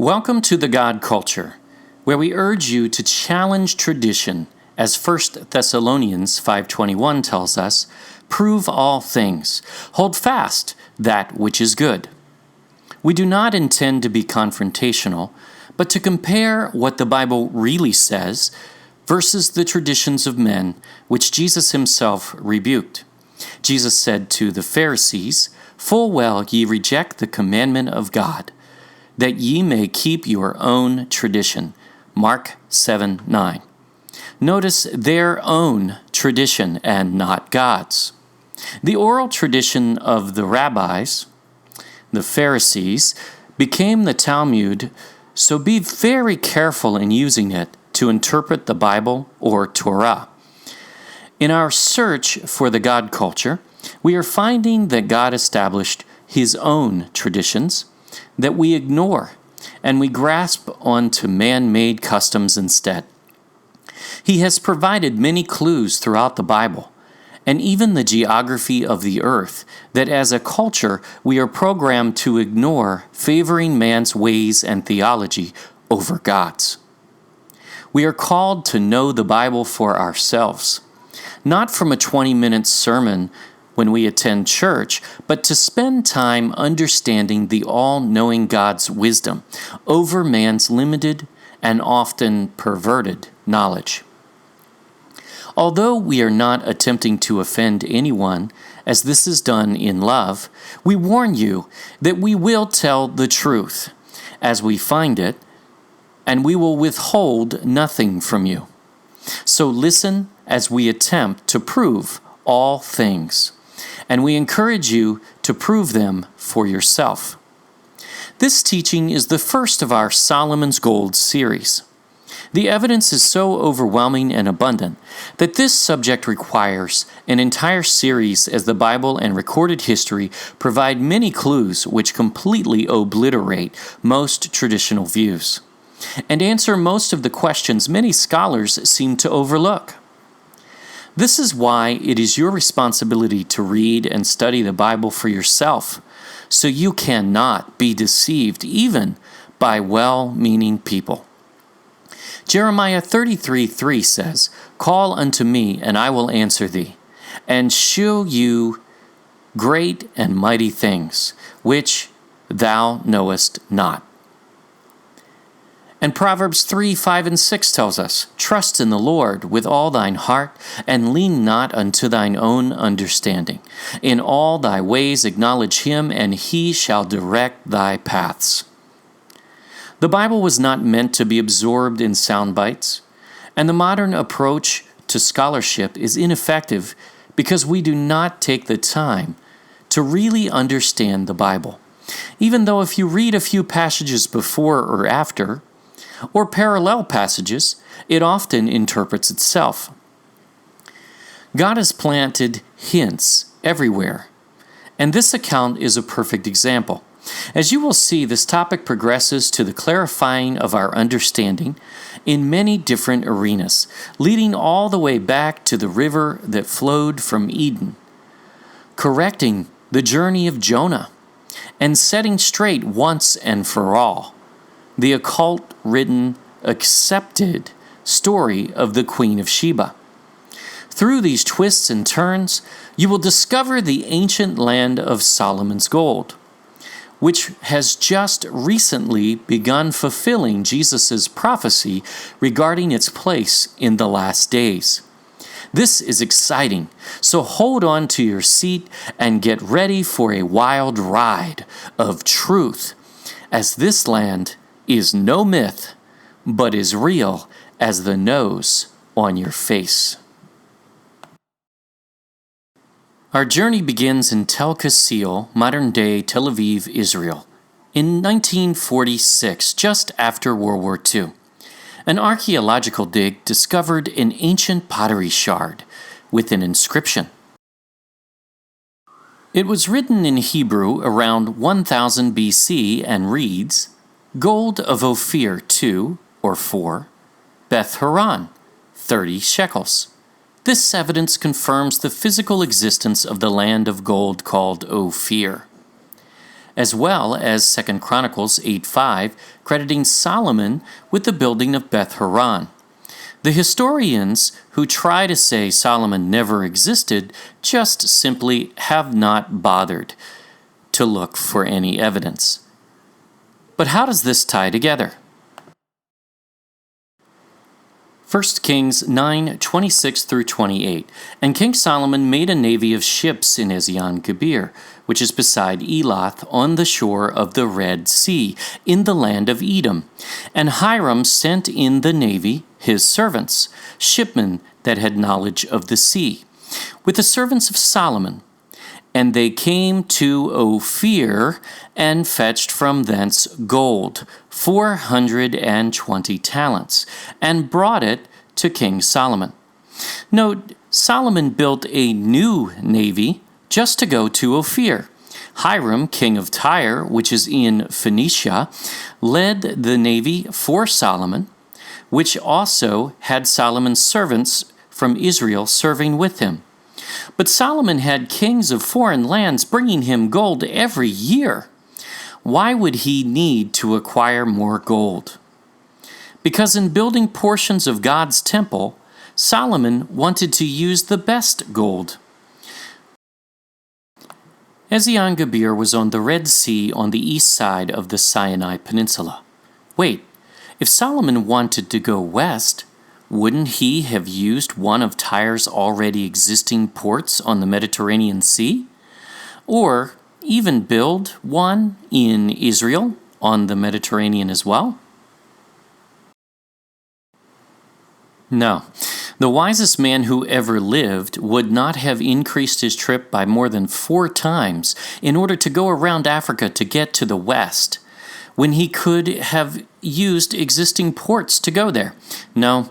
Welcome to the God Culture, where we urge you to challenge tradition, as 1 Thessalonians 5:21 tells us, prove all things, hold fast that which is good. We do not intend to be confrontational, but to compare what the Bible really says versus the traditions of men which Jesus himself rebuked. Jesus said to the Pharisees, "Full well ye reject the commandment of God, that ye may keep your own tradition." Mark 7:9. Notice their own tradition and not God's. The oral tradition of the rabbis, the Pharisees, became the Talmud, so be very careful in using it to interpret the Bible or Torah. In our search for the God culture, we are finding that God established His own traditions that we ignore, and we grasp onto man-made customs instead. He has provided many clues throughout the Bible, and even the geography of the earth, that as a culture we are programmed to ignore, favoring man's ways and theology over God's. We are called to know the Bible for ourselves, not from a 20-minute sermon when we attend church, but to spend time understanding the all-knowing God's wisdom over man's limited and often perverted knowledge. Although we are not attempting to offend anyone, as this is done in love, we warn you that we will tell the truth as we find it, and we will withhold nothing from you. So listen as we attempt to prove all things, and we encourage you to prove them for yourself. This teaching is the first of our Solomon's Gold series. The evidence is so overwhelming and abundant that this subject requires an entire series, as the Bible and recorded history provide many clues which completely obliterate most traditional views and answer most of the questions many scholars seem to overlook. This is why it is your responsibility to read and study the Bible for yourself, so you cannot be deceived even by well-meaning people. Jeremiah 33:3 says, "Call unto me, and I will answer thee, and shew you great and mighty things, which thou knowest not." And Proverbs 3:5 and 6 tells us, "Trust in the Lord with all thine heart, and lean not unto thine own understanding. In all thy ways acknowledge him, and he shall direct thy paths." The Bible was not meant to be absorbed in sound bites, and the modern approach to scholarship is ineffective because we do not take the time to really understand the Bible. Even though if you read a few passages before or after, or parallel passages, it often interprets itself. God has planted hints everywhere, and this account is a perfect example. As you will see, this topic progresses to the clarifying of our understanding in many different arenas, leading all the way back to the river that flowed from Eden, correcting the journey of Jonah, and setting straight once and for all the occult-written, accepted story of the Queen of Sheba. Through these twists and turns, you will discover the ancient land of Solomon's Gold, which has just recently begun fulfilling Jesus' prophecy regarding its place in the last days. This is exciting, so hold on to your seat and get ready for a wild ride of truth, as this land is no myth, but is real as the nose on your face. Our journey begins in Tel Qasil, modern-day Tel Aviv, Israel, in 1946, just after World War II. An archaeological dig discovered an ancient pottery shard with an inscription. It was written in Hebrew around 1000 BC and reads, "Gold of Ophir 2 or 4, Beth Horon, 30 shekels." This evidence confirms the physical existence of the land of gold called Ophir. as well as 2 Chronicles 8:5, crediting Solomon with the building of Beth Horon. The historians who try to say Solomon never existed just simply have not bothered to look for any evidence. But how does this tie together? 1 Kings 9:26 through 28. And King Solomon made a navy of ships in Ezion-Geber, which is beside Elath, on the shore of the Red Sea, in the land of Edom. And Hiram sent in the navy his servants, shipmen that had knowledge of the sea, with the servants of Solomon. And they came to Ophir and fetched from thence gold, 420 talents, and brought it to King Solomon. Note, Solomon built a new navy just to go to Ophir. Hiram, king of Tyre, which is in Phoenicia, led the navy for Solomon, which also had Solomon's servants from Israel serving with him. But Solomon had kings of foreign lands bringing him gold every year. Why would he need to acquire more gold? Because in building portions of God's temple, Solomon wanted to use the best gold. Ezion-Geber was on the Red Sea on the east side of the Sinai Peninsula. Wait, if Solomon wanted to go west, wouldn't he have used one of Tyre's already existing ports on the Mediterranean Sea? Or even build one in Israel on the Mediterranean as well? No. The wisest man who ever lived would not have increased his trip by more than 4 times in order to go around Africa to get to the west, when he could have used existing ports to go there. No,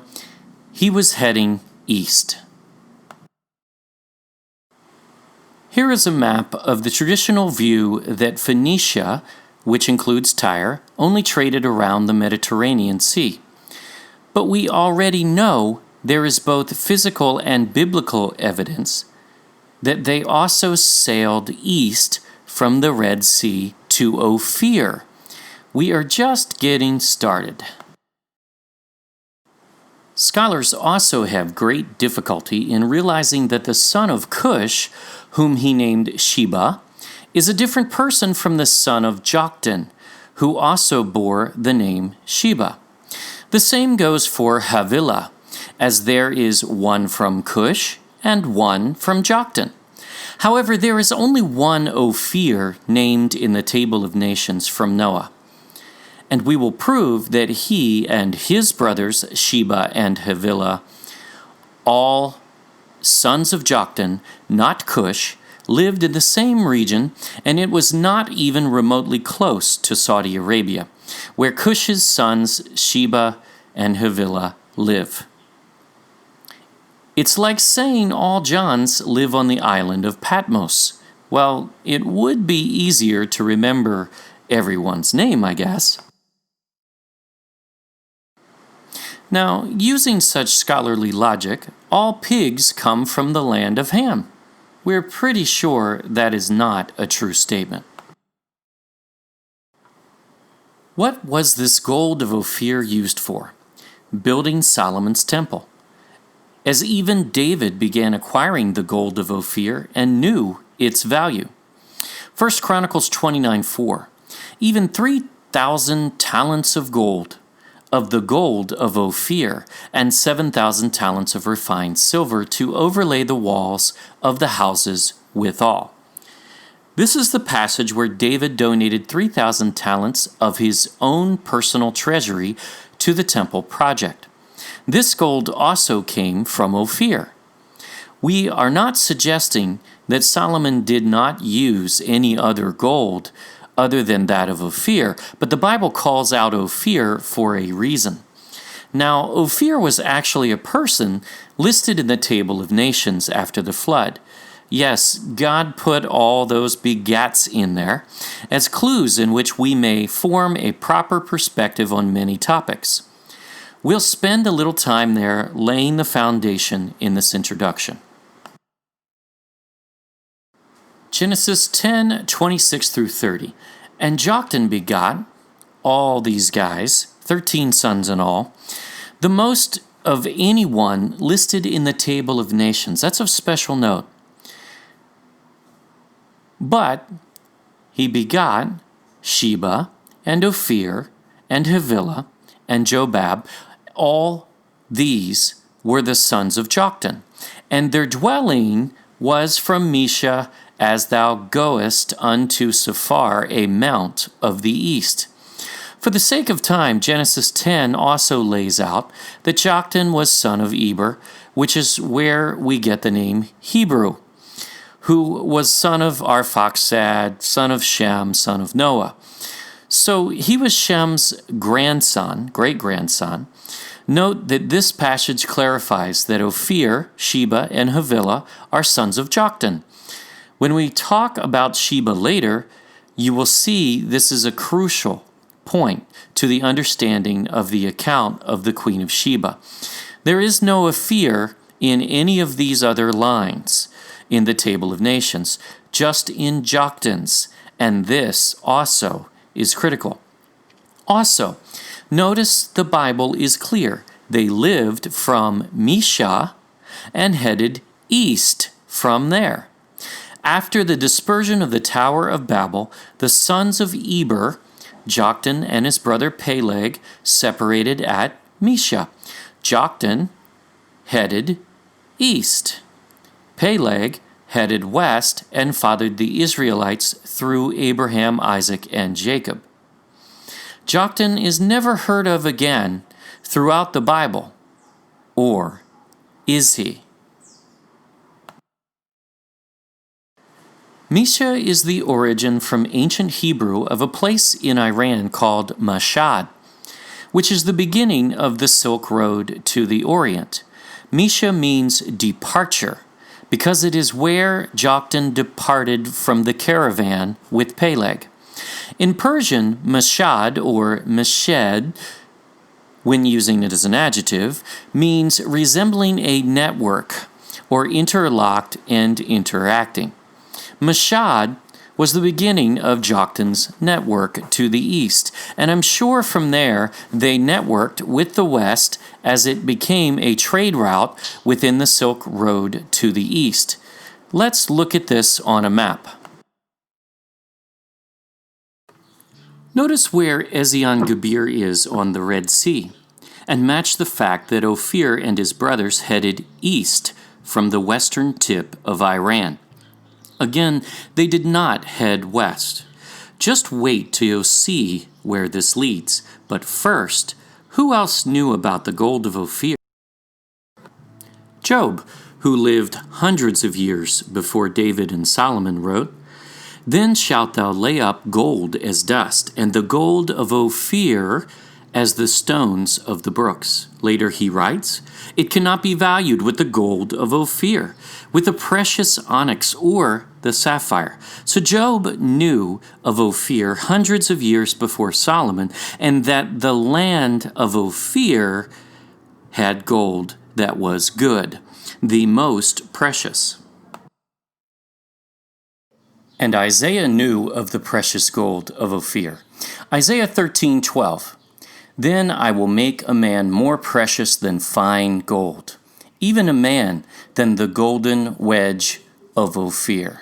he was heading east. Here is a map of the traditional view that Phoenicia, which includes Tyre, only traded around the Mediterranean Sea. But we already know there is both physical and biblical evidence that they also sailed east from the Red Sea to Ophir. We are just getting started. Scholars also have great difficulty in realizing that the son of Cush, whom he named Sheba, is a different person from the son of Joktan, who also bore the name Sheba. The same goes for Havilah, as there is one from Cush and one from Joktan. However, there is only one Ophir named in the Table of Nations from Noah. And we will prove that he and his brothers, Sheba and Havilah, all sons of Joktan, not Cush, lived in the same region, and it was not even remotely close to Saudi Arabia, where Cush's sons, Sheba and Havilah, live. It's like saying all Johns live on the island of Patmos. Well, it would be easier to remember everyone's name, I guess. Now, using such scholarly logic, all pigs come from the land of Ham. We're pretty sure that is not a true statement. What was this gold of Ophir used for? Building Solomon's temple. As even David began acquiring the gold of Ophir and knew its value. 1 Chronicles 29:4. Even 3,000 talents of gold, of the gold of Ophir, and 7,000 talents of refined silver to overlay the walls of the houses withal. This is the passage where David donated 3,000 talents of his own personal treasury to the temple project. This gold also came from Ophir. We are not suggesting that Solomon did not use any other gold other than that of Ophir, but the Bible calls out Ophir for a reason. Now, Ophir was actually a person listed in the Table of Nations after the flood. Yes, God put all those begats in there as clues in which we may form a proper perspective on many topics. We'll spend a little time there laying the foundation in this introduction. Genesis 10:26 through 30. And Joktan begot all these guys, 13 sons in all, the most of anyone listed in the table of nations. That's of special note. But he begot Sheba and Ophir and Havilah and Jobab. All these were the sons of Joktan. And their dwelling was from Mesha as thou goest unto Sephar, a mount of the east. For the sake of time, Genesis 10 also lays out that Joktan was son of Eber, which is where we get the name Hebrew, who was son of Arphaxad, son of Shem, son of Noah. So he was Shem's grandson, great-grandson. Note that this passage clarifies that Ophir, Sheba, and Havilah are sons of Joktan. When we talk about Sheba later, you will see this is a crucial point to the understanding of the account of the Queen of Sheba. There is no Ophir in any of these other lines in the Table of Nations, just in Joktan's, and this also is critical. Also, notice the Bible is clear. They lived from Mesha and headed east from there. After the dispersion of the Tower of Babel, the sons of Eber, Joktan and his brother Peleg, separated at Mesha. Joktan headed east. Peleg headed west and fathered the Israelites through Abraham, Isaac, and Jacob. Joktan is never heard of again throughout the Bible. Or is he? Mesha is the origin from ancient Hebrew of a place in Iran called Mashhad, which is the beginning of the Silk Road to the Orient. Mesha means departure, because it is where Joktan departed from the caravan with Peleg. In Persian, Mashhad or Meshed, when using it as an adjective, means resembling a network or interlocked and interacting. Mashhad was the beginning of Joktan's network to the east, and I'm sure from there they networked with the west as it became a trade route within the Silk Road to the east. Let's look at this on a map. Notice where Ezion-Geber is on the Red Sea, and match the fact that Ophir and his brothers headed east from the western tip of Iran. Again, they did not head west. Just wait till you see where this leads. But first, who else knew about the gold of Ophir? Job, who lived hundreds of years before David and Solomon wrote, "Then shalt thou lay up gold as dust, and the gold of Ophir as the stones of the brooks." Later he writes, "It cannot be valued with the gold of Ophir, with the precious onyx or the sapphire." So Job knew of Ophir hundreds of years before Solomon, and that the land of Ophir had gold that was good, the most precious. And Isaiah knew of the precious gold of Ophir. Isaiah 13:12. "Then I will make a man more precious than fine gold, even a man than the golden wedge of Ophir."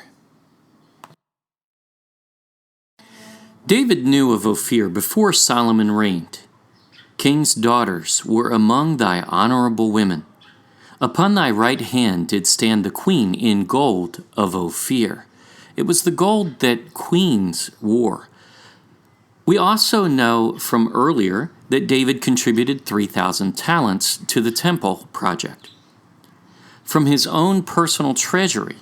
David knew of Ophir before Solomon reigned. "King's daughters were among thy honorable women. Upon thy right hand did stand the queen in gold of Ophir." It was the gold that queens wore. We also know from earlier that David contributed 3,000 talents to the temple project. From his own personal treasury,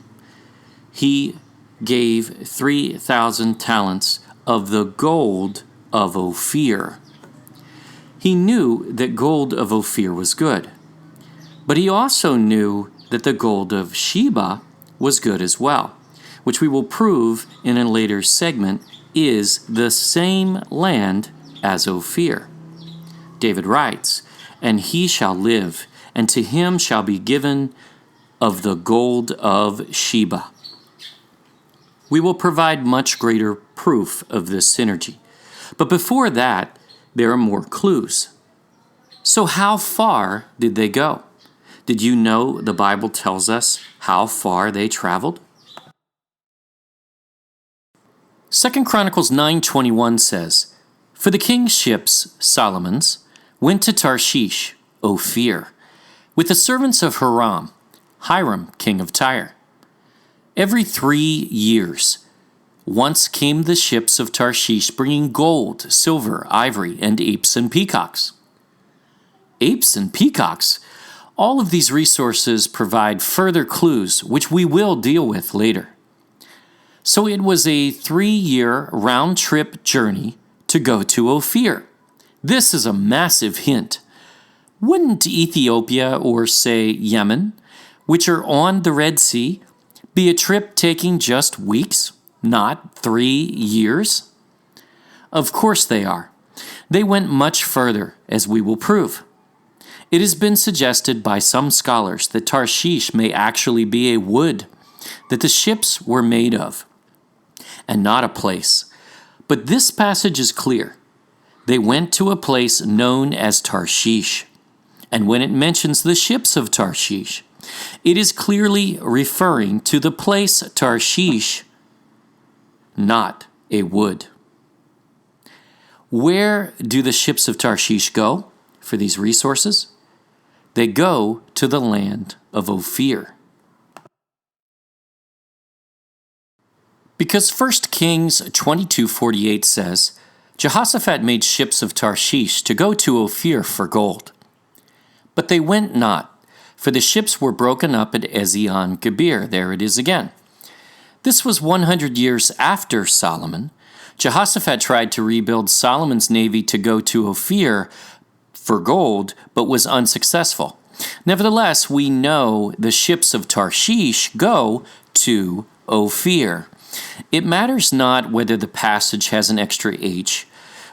he gave 3,000 talents of the gold of Ophir. He knew that gold of Ophir was good, but he also knew that the gold of Sheba was good as well, which we will prove in a later segment is the same land as Ophir. David writes, "And he shall live, and to him shall be given of the gold of Sheba." we will provide much greater proof of this synergy. But before that, there are more clues. So how far did they go? Did you know the Bible tells us how far they traveled? 2 Chronicles 9:21 says, "For the king's ships, Solomon's, went to Tarshish, Ophir, with the servants of Hiram, king of Tyre. Every 3 years, once came the ships of Tarshish bringing gold, silver, ivory, and apes and peacocks." Apes and peacocks? All of these resources provide further clues, which we will deal with later. So it was a 3-year round-trip journey to go to Ophir. This is a massive hint. Wouldn't Ethiopia or, say, Yemen, which are on the Red Sea, be a trip taking just weeks, not 3 years? Of course they are. They went much further, as we will prove. It has been suggested by some scholars that Tarshish may actually be a wood that the ships were made of, and not a place. But this passage is clear. They went to a place known as Tarshish. And when it mentions the ships of Tarshish, it is clearly referring to the place Tarshish, not a wood. Where do the ships of Tarshish go for these resources? They go to the land of Ophir. Because 1 Kings 22:48 says, Jehoshaphat made ships of Tarshish to go to Ophir for gold. But they went not, for the ships were broken up at Ezion-Geber. There it is again. This was 100 years after Solomon. Jehoshaphat tried to rebuild Solomon's navy to go to Ophir for gold, but was unsuccessful. Nevertheless, we know the ships of Tarshish go to Ophir. It matters not whether the passage has an extra H,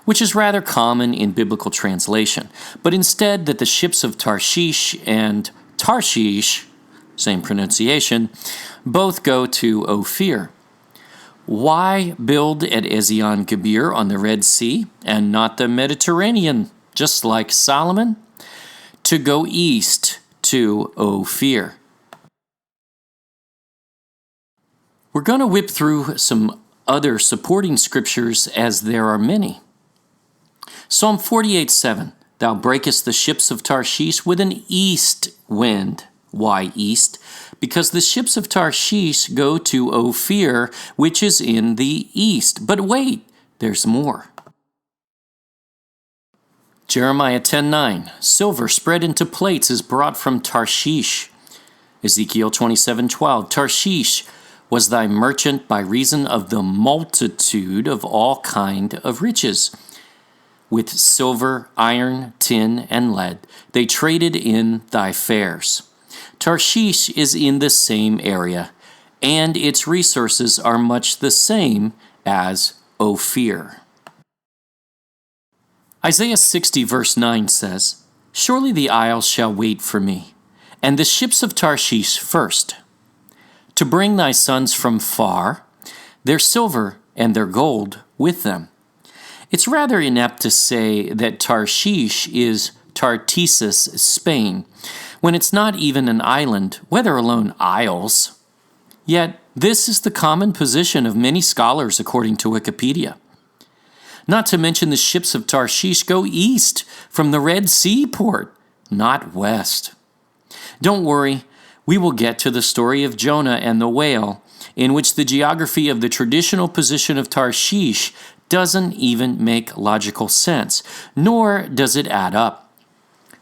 which is rather common in biblical translation, but instead that the ships of Tarshish and Tarshish, same pronunciation, both go to Ophir. Why build at Ezion-Geber on the Red Sea and not the Mediterranean, just like Solomon? To go east to Ophir. We're going to whip through some other supporting scriptures, as there are many. Psalm 48:7, "Thou breakest the ships of Tarshish with an east wind." Why east? Because the ships of Tarshish go to Ophir, which is in the east. But wait, there's more. Jeremiah 10:9, "Silver spread into plates is brought from Tarshish." Ezekiel 27:12, "Tarshish was thy merchant by reason of the multitude of all kind of riches. With silver, iron, tin, and lead, they traded in thy fairs." Tarshish is in the same area, and its resources are much the same as Ophir. Isaiah 60 verse 9 says, "Surely the isles shall wait for me, and the ships of Tarshish first, to bring thy sons from far, their silver and their gold with them." It's rather inept to say that Tarshish is Tartessus, Spain, when it's not even an island, whether alone isles. Yet, this is the common position of many scholars according to Wikipedia. Not to mention the ships of Tarshish go east from the Red Sea port, not west. Don't worry, we will get to the story of Jonah and the whale, in which the geography of the traditional position of Tarshish doesn't even make logical sense, nor does it add up.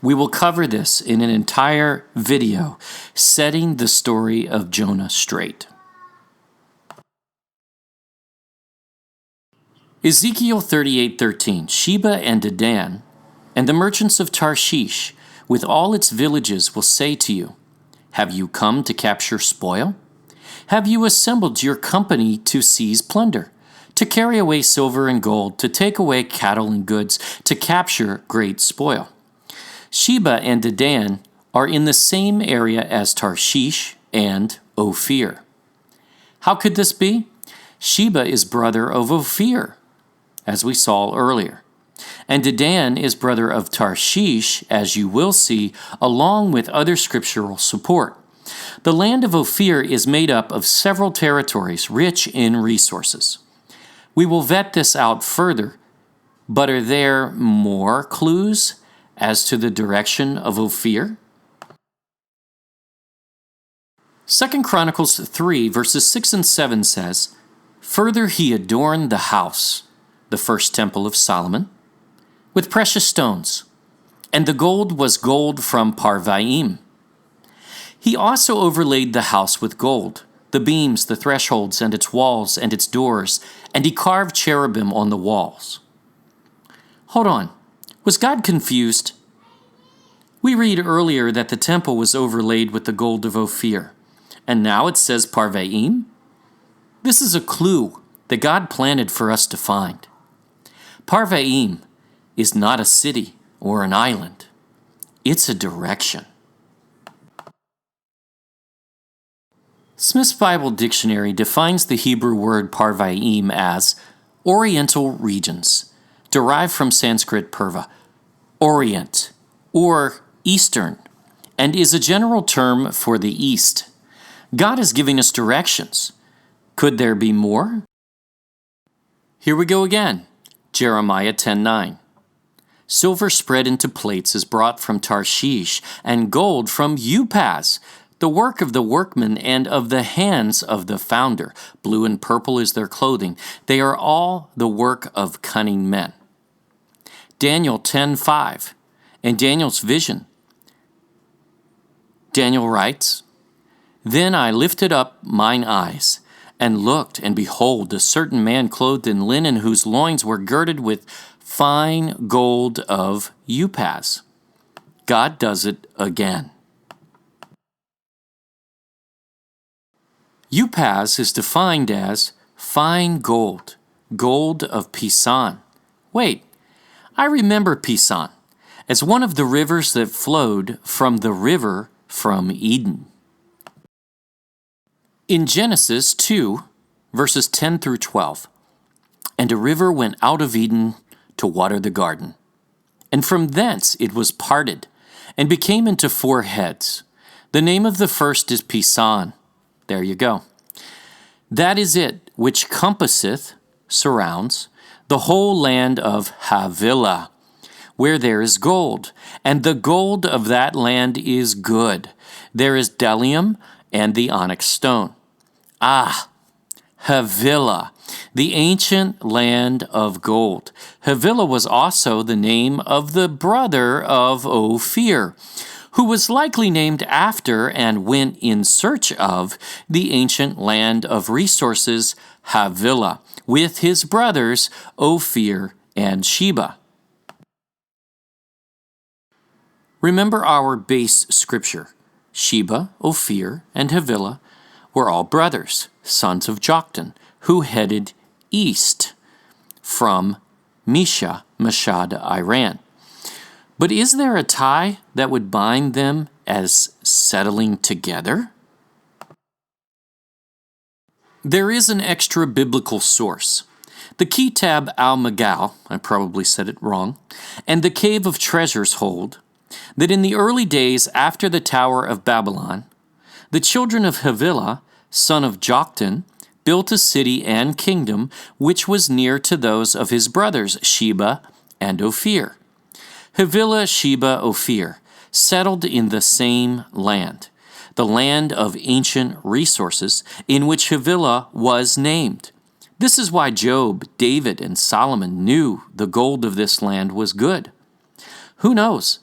We will cover this in an entire video, setting the story of Jonah straight. Ezekiel 38:13, "Sheba and Dedan, and the merchants of Tarshish, with all its villages, will say to you, Have you come to capture spoil? Have you assembled your company to seize plunder, to carry away silver and gold, to take away cattle and goods, to capture great spoil?" Sheba and Dedan are in the same area as Tarshish and Ophir. How could this be? Sheba is brother of Ophir, as we saw earlier. And Dedan is brother of Tarshish, as you will see, along with other scriptural support. The land of Ophir is made up of several territories rich in resources. We will vet this out further, but are there more clues as to the direction of Ophir? 2 Chronicles 3 verses 6 and 7 says, "Further he adorned the house, the first temple of Solomon, with precious stones, and the gold was gold from Parvaim. He also overlaid the house with gold, the beams, the thresholds, and its walls, and its doors, and he carved cherubim on the walls." Hold on. Was God confused? We read earlier that the temple was overlaid with the gold of Ophir, and now it says Parvaim? This is a clue that God planted for us to find. Parvaim is not a city or an island. It's a direction. Smith's Bible Dictionary defines the Hebrew word Parvaim as Oriental regions, derived from Sanskrit purva, Orient, or Eastern, and is a general term for the East. God is giving us directions. Could there be more? Here we go again. Jeremiah 10:9. "Silver spread into plates is brought from Tarshish, and gold from Upaz, the work of the workman and of the hands of the founder. Blue and purple is their clothing. They are all the work of cunning men." Daniel 10:5. In Daniel's vision, Daniel writes, "Then I lifted up mine eyes, and looked, and behold, a certain man clothed in linen, whose loins were girded with fine gold of Upaz." God does it again. Upaz is defined as fine gold, gold of Pisan. Wait, I remember Pisan as one of the rivers that flowed from the river from Eden. In Genesis 2, verses 10 through 12, "And a river went out of Eden to water the garden. And from thence it was parted, and became into 4 heads. The name of the first is Pisan." There you go. "That is it which compasseth," surrounds, "the whole land of Havilah, where there is gold, and the gold of that land is good. There is bdellium and the onyx stone." Ah, Havilah, the ancient land of gold. Havilah was also the name of the brother of Ophir, who was likely named after and went in search of the ancient land of resources, Havilah, with his brothers Ophir and Sheba. Remember our base scripture. Sheba, Ophir, and Havilah were all brothers, sons of Joktan, who headed east from Mashhad, Iran. But is there a tie that would bind them as settling together? There is an extra biblical source. The Kitab al-Magal, I probably said it wrong, and the Cave of Treasures hold that in the early days after the Tower of Babylon, the children of Havilah, son of Joktan, built a city and kingdom which was near to those of his brothers Sheba and Ophir. Havilah, Sheba, Ophir settled in the same land, the land of ancient resources in which Havilah was named. This is why Job, David, and Solomon knew the gold of this land was good. Who knows?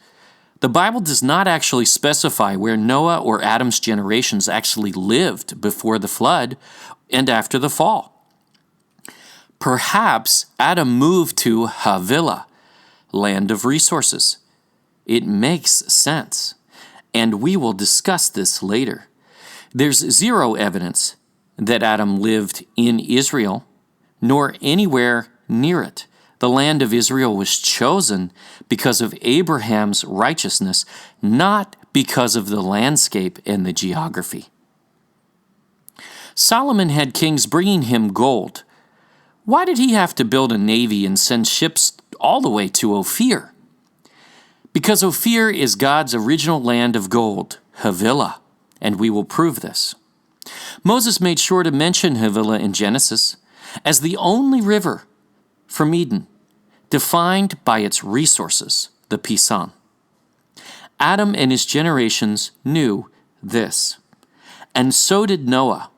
The Bible does not actually specify where Noah or Adam's generations actually lived before the flood and after the fall. Perhaps Adam moved to Havilah, land of resources. It makes sense, and we will discuss this later. There's zero evidence that Adam lived in Israel, nor anywhere near it. The land of Israel was chosen because of Abraham's righteousness, not because of the landscape and the geography. Solomon had kings bringing him gold. Why did he have to build a navy and send ships all the way to Ophir? Because Ophir is God's original land of gold, Havilah, and we will prove this. Moses made sure to mention Havilah in Genesis as the only river from Eden, defined by its resources, the Pison. Adam and his generations knew this, and so did Noah,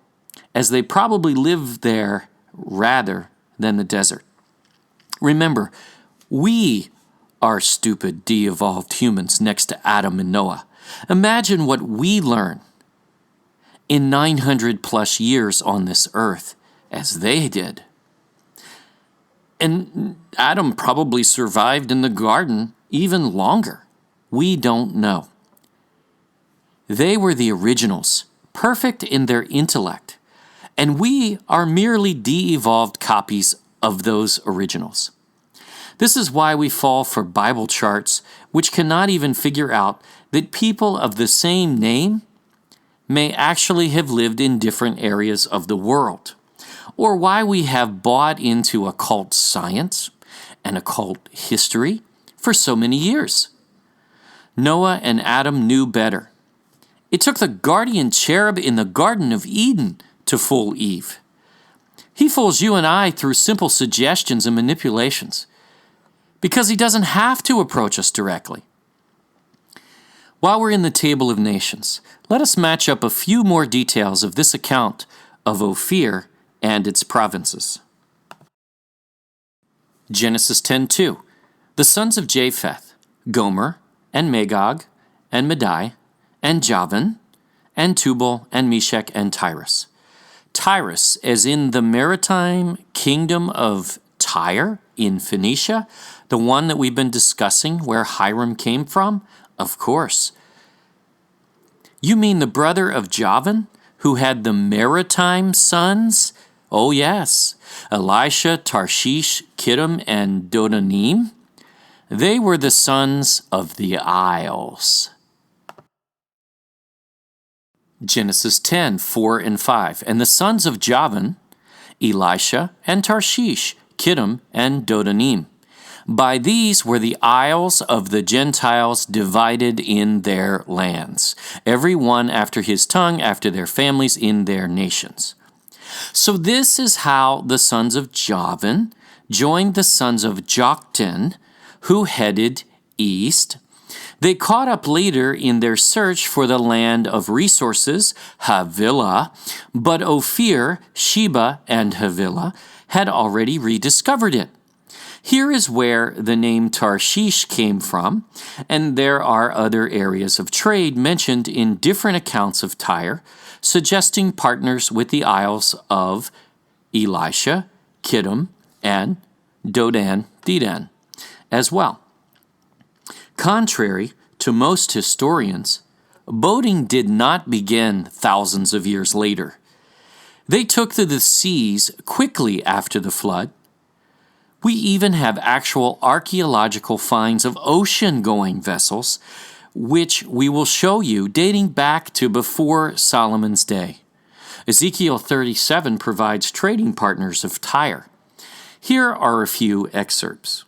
as they probably lived there rather than the desert. Remember, we are stupid, de-evolved humans next to Adam and Noah. Imagine what we learn in 900 plus years on this earth as they did. And Adam probably survived in the garden even longer. We don't know. They were the originals, perfect in their intellect, and we are merely de-evolved copies of those originals. This is why we fall for Bible charts which cannot even figure out that people of the same name may actually have lived in different areas of the world, or why we have bought into occult science and occult history for so many years. Noah and Adam knew better. It took the guardian cherub in the Garden of Eden to fool Eve. He fools you and I through simple suggestions and manipulations because he doesn't have to approach us directly. While we're in the Table of Nations, let us match up a few more details of this account of Ophir and its provinces. Genesis 10:2. The sons of Japheth, Gomer, and Magog, and Madai, and Javan, and Tubal, and Meshach, and Tyrus. Tyrus, as in the maritime kingdom of Tyre in Phoenicia, the one that we've been discussing where Hiram came from? Of course. You mean the brother of Javan, who had the maritime sons? Oh yes, Elisha, Tarshish, Kittim, and Dodanim. They were the sons of the isles. Genesis 10:4 and 5. And the sons of Javan, Elisha, and Tarshish, Kittim, and Dodanim. By these were the isles of the Gentiles divided in their lands, every one after his tongue, after their families, in their nations. So this is how the sons of Javan joined the sons of Joktan, who headed east. They caught up later in their search for the land of resources, Havilah, but Ophir, Sheba, and Havilah had already rediscovered it. Here is where the name Tarshish came from, and there are other areas of trade mentioned in different accounts of Tyre, suggesting partners with the isles of Elisha, Kittim, and Dedan as well. Contrary to most historians, boating did not begin thousands of years later. They took to the seas quickly after the flood. We even have actual archaeological finds of ocean-going vessels, which we will show you dating back to before Solomon's day. Ezekiel 37 provides trading partners of Tyre. Here are a few excerpts.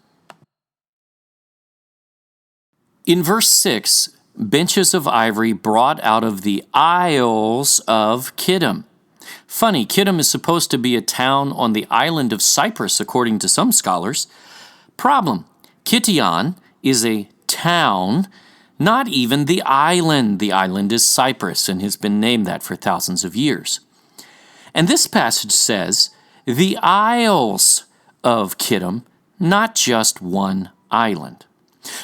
In verse 6, benches of ivory brought out of the isles of Kittim. Funny, Kittim is supposed to be a town on the island of Cyprus, according to some scholars. Problem, Kition is a town, not even the island. The island is Cyprus and has been named that for thousands of years. And this passage says, the isles of Kittim, not just one island.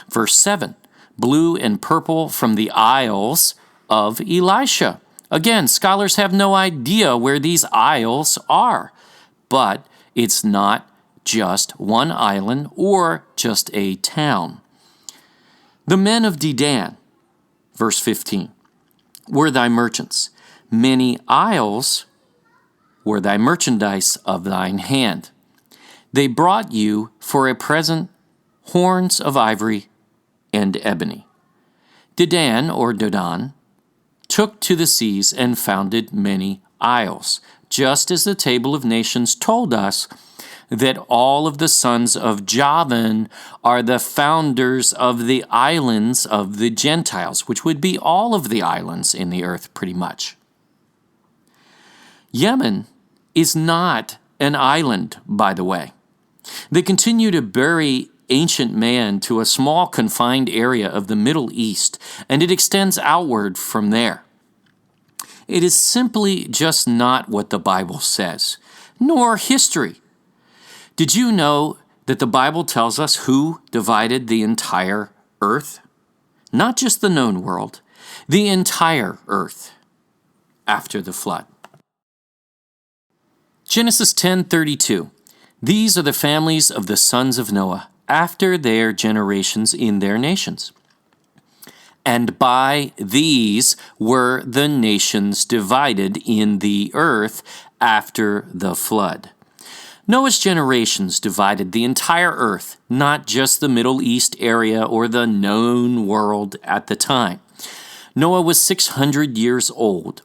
Verse 7, blue and purple from the isles of Elisha. Again, scholars have no idea where these isles are, but it's not just one island or just a town. The men of Dedan, verse 15, were thy merchants. Many isles were thy merchandise of thine hand. They brought you for a present horns of ivory and ebony. Dedan or Dedan took to the seas and founded many isles, just as the Table of Nations told us that all of the sons of Javan are the founders of the islands of the Gentiles, which would be all of the islands in the earth pretty much. Yemen is not an island, by the way. They continue to bury ancient man to a small confined area of the Middle East, and it extends outward from there. It is simply just not what the Bible says, nor history. Did you know that the Bible tells us who divided the entire earth? Not just the known world, the entire earth after the flood. Genesis 10:32. These are the families of the sons of Noah, after their generations in their nations. And by these were the nations divided in the earth after the flood. Noah's generations divided the entire earth, not just the Middle East area or the known world at the time. Noah was 600 years old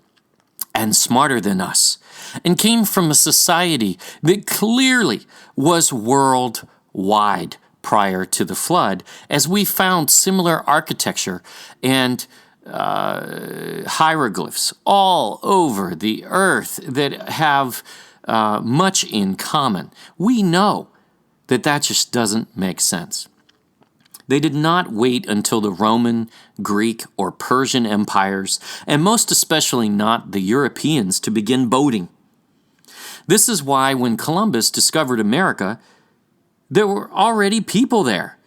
and smarter than us, and came from a society that clearly was worldwide prior to the flood, as we found similar architecture and hieroglyphs all over the earth that have much in common. We know that just doesn't make sense. They did not wait until the Roman, Greek, or Persian empires, and most especially not the Europeans, to begin boating. This is why when Columbus discovered America, there were already people there,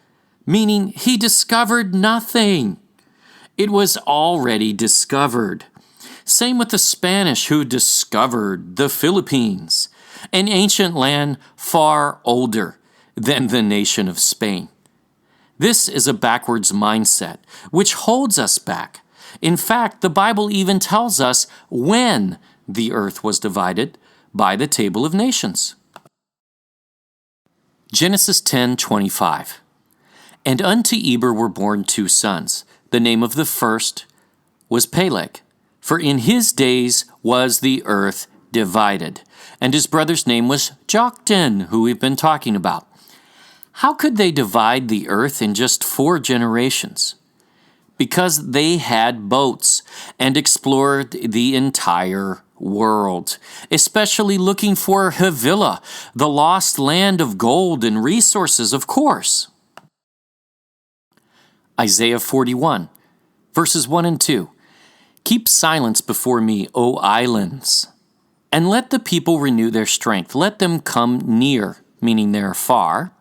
meaning he discovered nothing. It was already discovered. Same with the Spanish who discovered the Philippines, an ancient land far older than the nation of Spain. This is a backwards mindset, which holds us back. In fact, the Bible even tells us when the earth was divided by the Table of Nations. Genesis 10:25. And unto Eber were born 2 sons. The name of the first was Peleg, for in his days was the earth divided. And his brother's name was Joktan, who we've been talking about. How could they divide the earth in just 4 generations? Because they had boats and explored the entire world, especially looking for Havilah, the lost land of gold and resources, of course. Isaiah 41, verses 1 and 2. Keep silence before me, O islands, and let the people renew their strength. Let them come near, meaning they're far.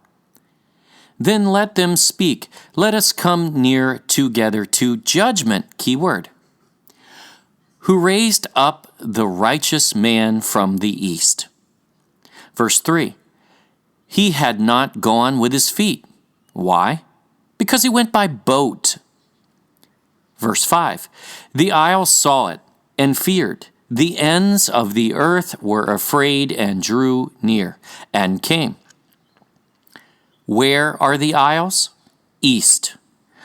Then let them speak. Let us come near together to judgment, keyword. Who raised up the righteous man from the east. Verse 3. He had not gone with his feet. Why? Because he went by boat. Verse 5. The isles saw it and feared. The ends of the earth were afraid and drew near and came. Where are the isles? East,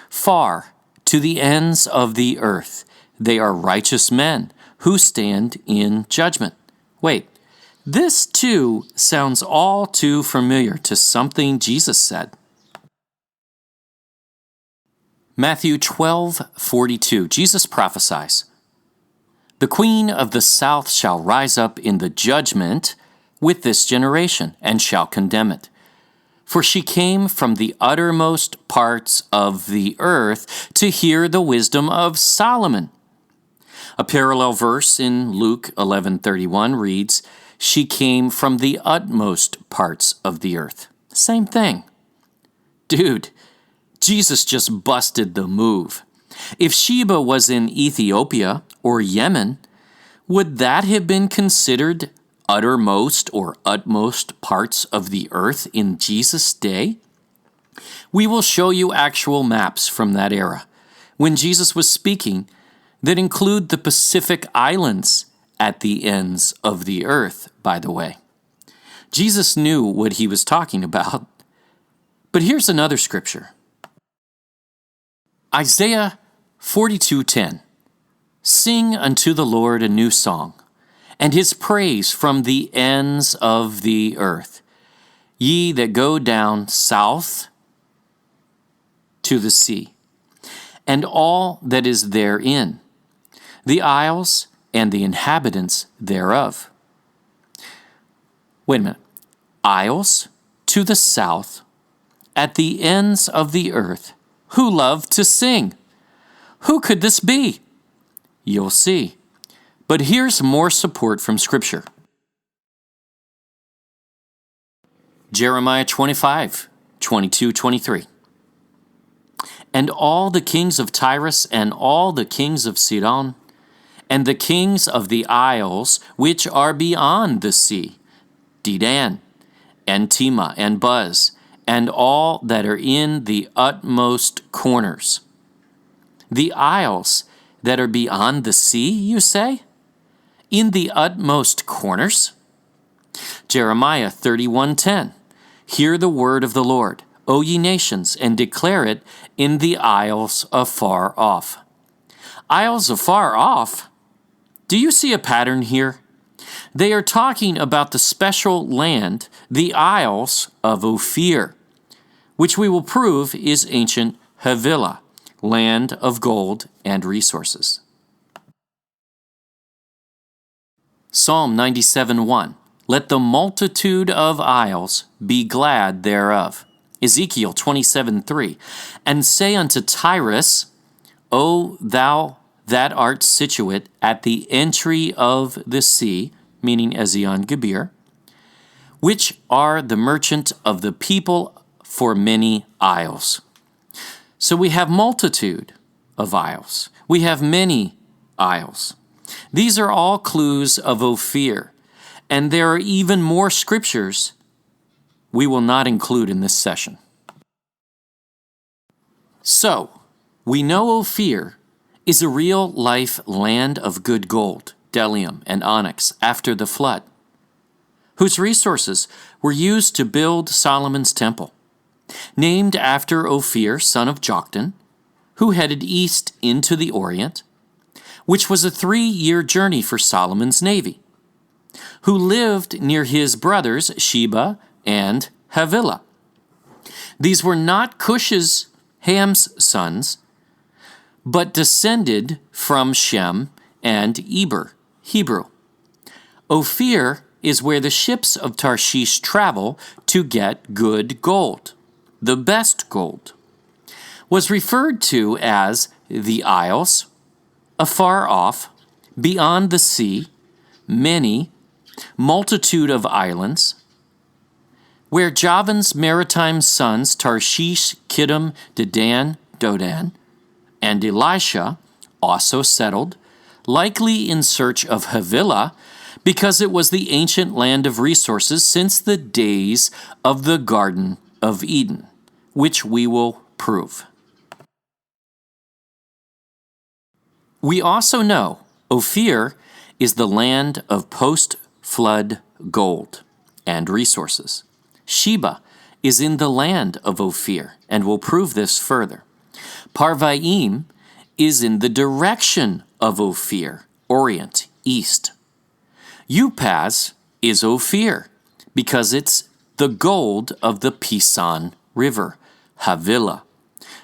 far, to the ends of the earth. They are righteous men who stand in judgment. Wait, this too sounds all too familiar to something Jesus said. Matthew 12:42, Jesus prophesies, The queen of the south shall rise up in the judgment with this generation, and shall condemn it. For she came from the uttermost parts of the earth to hear the wisdom of Solomon. A parallel verse in Luke 11:31 reads, She came from the utmost parts of the earth. Same thing. Dude, Jesus just busted the move. If Sheba was in Ethiopia or Yemen, would that have been considered uttermost or utmost parts of the earth in Jesus' day? We will show you actual maps from that era, when Jesus was speaking, that include the Pacific Islands at the ends of the earth, by the way. Jesus knew what he was talking about. But here's another scripture. Isaiah 42:10. Sing unto the Lord a new song, and his praise from the ends of the earth. Ye that go down south to the sea, and all that is therein, the isles and the inhabitants thereof. Wait a minute. Isles to the south, at the ends of the earth, who love to sing. Who could this be? You'll see. But here's more support from Scripture. Jeremiah 25, 22, 23. And all the kings of Tyrus and all the kings of Sidon, and the kings of the isles which are beyond the sea, Dedan, and Tema, and Buz, and all that are in the utmost corners. The isles that are beyond the sea, you say? In the utmost corners? Jeremiah 31:10. Hear the word of the Lord, O ye nations, and declare it in the isles afar off. Isles afar off? Do you see a pattern here? They are talking about the special land, the Isles of Ophir, which we will prove is ancient Havilah, land of gold and resources. Psalm 97:1. Let the multitude of isles be glad thereof. Ezekiel 27:3. And say unto Tyrus, O thou that art situate at the entry of the sea, meaning Ezion Geber, which are the merchant of the people for many isles. So we have multitude of isles. We have many isles. These are all clues of Ophir, and there are even more scriptures we will not include in this session. So, we know Ophir is a real-life land of good gold, bdellium, and onyx after the flood, whose resources were used to build Solomon's temple, named after Ophir, son of Joktan, who headed east into the Orient, which was a 3-year journey for Solomon's navy, who lived near his brothers Sheba and Havilah. These were not Cush's, Ham's sons, but descended from Shem and Eber, Hebrew. Ophir is where the ships of Tarshish travel to get good gold, the best gold. Was referred to as the isles, afar off, beyond the sea, many, multitude of islands, where Javan's maritime sons Tarshish, Kittim, Dedan, Dodan, and Elisha also settled, likely in search of Havilah, because it was the ancient land of resources since the days of the Garden of Eden, which we will prove. We also know Ophir is the land of post-flood gold and resources. Sheba is in the land of Ophir, and we'll prove this further. Parvaim is in the direction of Ophir, Orient, east. Upaz is Ophir, because it's the gold of the Pison River, Havilah.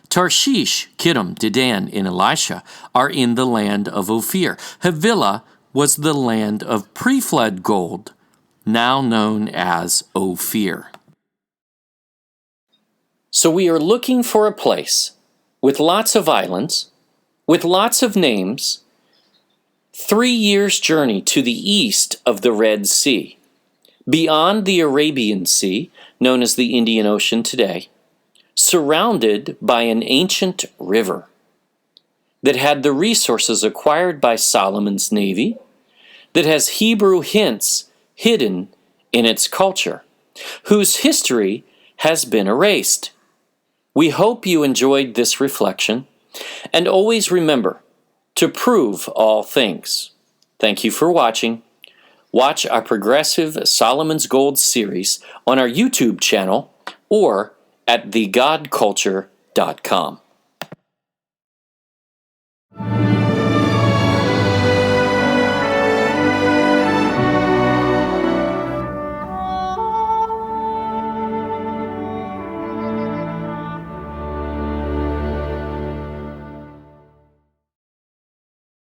Tarshish, Kittim, Dedan, and Elisha are in the land of Ophir. Havilah was the land of pre-flood gold, now known as Ophir. So we are looking for a place with lots of islands, with lots of names, 3 years' journey to the east of the Red Sea, beyond the Arabian Sea, known as the Indian Ocean today, surrounded by an ancient river that had the resources acquired by Solomon's navy, that has Hebrew hints hidden in its culture, whose history has been erased. We hope you enjoyed this reflection, and always remember to prove all things. Thank you for watching. Watch our Progressive Solomon's Gold series on our YouTube channel or at thegodculture.com.